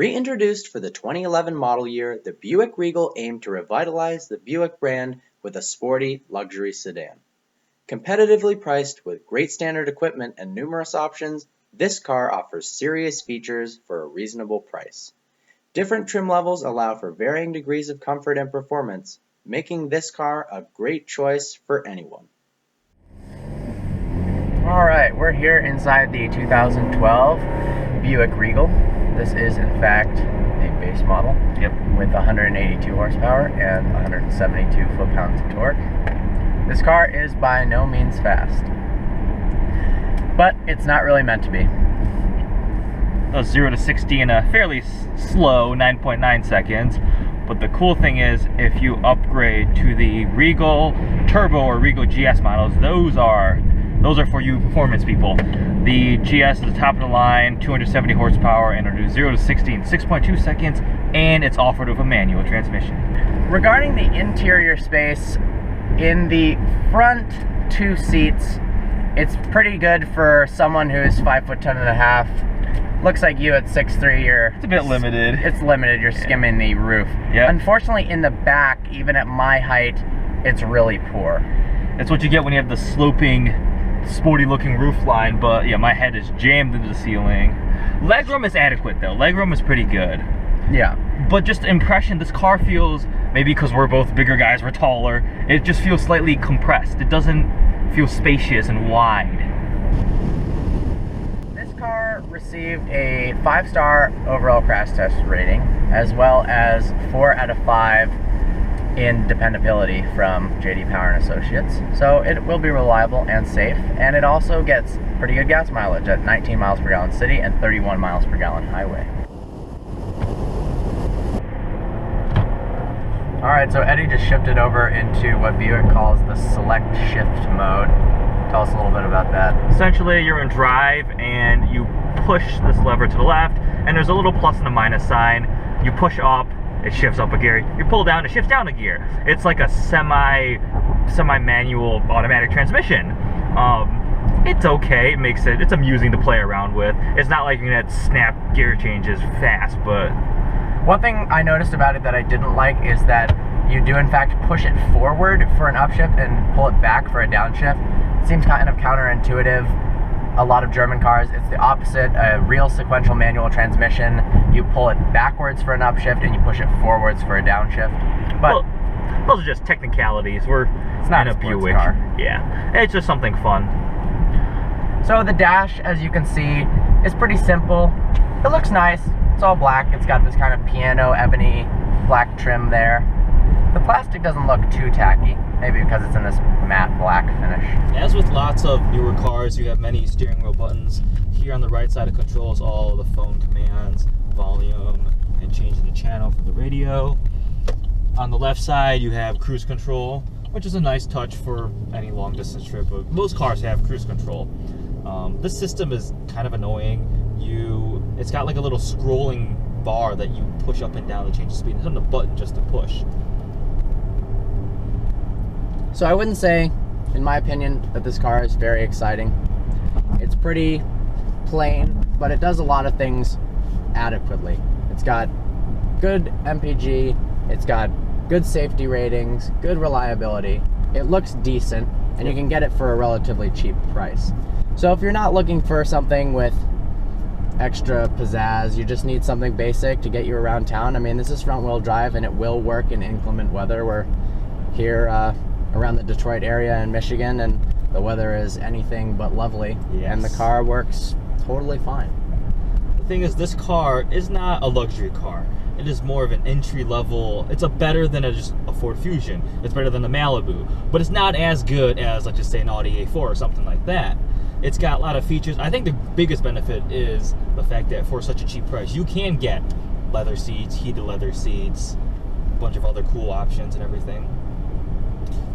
Reintroduced for the 2011 model year, the Buick Regal aimed to revitalize the Buick brand with a sporty luxury sedan. Competitively priced with great standard equipment and numerous options, this car offers serious features for a reasonable price. Different trim levels allow for varying degrees of comfort and performance, making this car a great choice for anyone. Alright, we're here inside the 2012 Buick Regal. This is in fact the base model. Yep. With 182 horsepower and 172 foot-pounds of torque. This car is by no means fast, but it's not really meant to be. Does 0 to 60 in a fairly slow 9.9 seconds. But the cool thing is, if you upgrade to the Regal Turbo or Regal GS models, those are for you performance people. The GS is the top of the line, 270 horsepower, and it'll do 0 to 60 in 6.2 seconds, and it's offered with a manual transmission. Regarding the interior space, in the front two seats, it's pretty good for someone who's 5'10.5". Looks like you at 6'3", It's a bit limited. It's limited, you're skimming the roof. Yep. Unfortunately, in the back, even at my height, it's really poor. It's what you get when you have the sloping, sporty looking roof line, but yeah, my head is jammed into the ceiling. Legroom is adequate though, legroom is pretty good. Yeah. But just impression, this car feels, maybe because we're both bigger guys, we're taller, it just feels slightly compressed. It doesn't feel spacious and wide. This car received a 5-star overall crash test rating, as well as 4 out of 5 in dependability from J.D. Power and Associates. So it will be reliable and safe, and it also gets pretty good gas mileage at 19 miles per gallon city and 31 miles per gallon highway. Alright, so Eddie just shifted over into what Buick calls the select shift mode. Tell us a little bit about that. Essentially, you're in drive and you push this lever to the left, and there's a little plus and a minus sign. You push up, it shifts up a gear. You pull down, it shifts down a gear. It's like a semi-manual automatic transmission. It's okay. It's amusing to play around with. It's not like you can snap gear changes fast, but one thing I noticed about it that I didn't like is that you do in fact push it forward for an upshift and pull it back for a downshift. It seems kind of counterintuitive. A lot of German cars, it's the opposite. A real sequential manual transmission, you pull it backwards for an upshift and you push it forwards for a downshift. But well, those are just technicalities. It's not in a Buick car. Yeah, it's just something fun. So the dash, as you can see, is pretty simple. It looks nice. It's all black. It's got this kind of piano ebony black trim there. The plastic doesn't look too tacky, maybe because it's in this matte black finish. As with lots of newer cars, you have many steering wheel buttons. Here on the right side of controls, all the phone commands, volume, and changing the channel for the radio. On the left side, you have cruise control, which is a nice touch for any long distance trip. But most cars have cruise control. This system is kind of annoying. It's got like a little scrolling bar that you push up and down to change the speed. It's not a button just to push. So I wouldn't say, in my opinion, that this car is very exciting. It's pretty plain, but it does a lot of things adequately. It's got good MPG, it's got good safety ratings, good reliability. It looks decent, and you can get it for a relatively cheap price. So if you're not looking for something with extra pizzazz, you just need something basic to get you around town. I mean, this is front-wheel drive, and it will work in inclement weather. We're here around the Detroit area in Michigan, and the weather is anything but lovely. Yes. And the car works totally fine. The thing is, this car is not a luxury car. It is more of an entry level. It's better than just a Ford Fusion. It's better than a Malibu, but it's not as good as, let's just say, an Audi A4 or something like that. It's got a lot of features. I think the biggest benefit is the fact that for such a cheap price, you can get leather seats, heated leather seats, a bunch of other cool options and everything.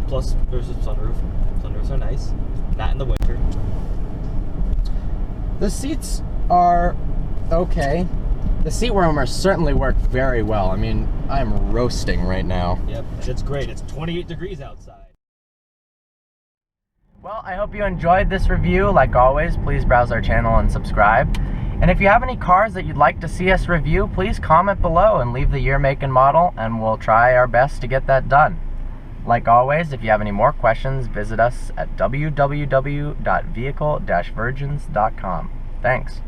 Plus, there's a sunroof. Sunroofs are nice. Not in the winter. The seats are okay. The seat warmers certainly work very well. I mean, I'm roasting right now. Yep, it's great. It's 28 degrees outside. Well, I hope you enjoyed this review. Like always, please browse our channel and subscribe. And if you have any cars that you'd like to see us review, please comment below and leave the year, make, and model, and we'll try our best to get that done. Like always, if you have any more questions, visit us at www.vehicle-virgins.com. Thanks.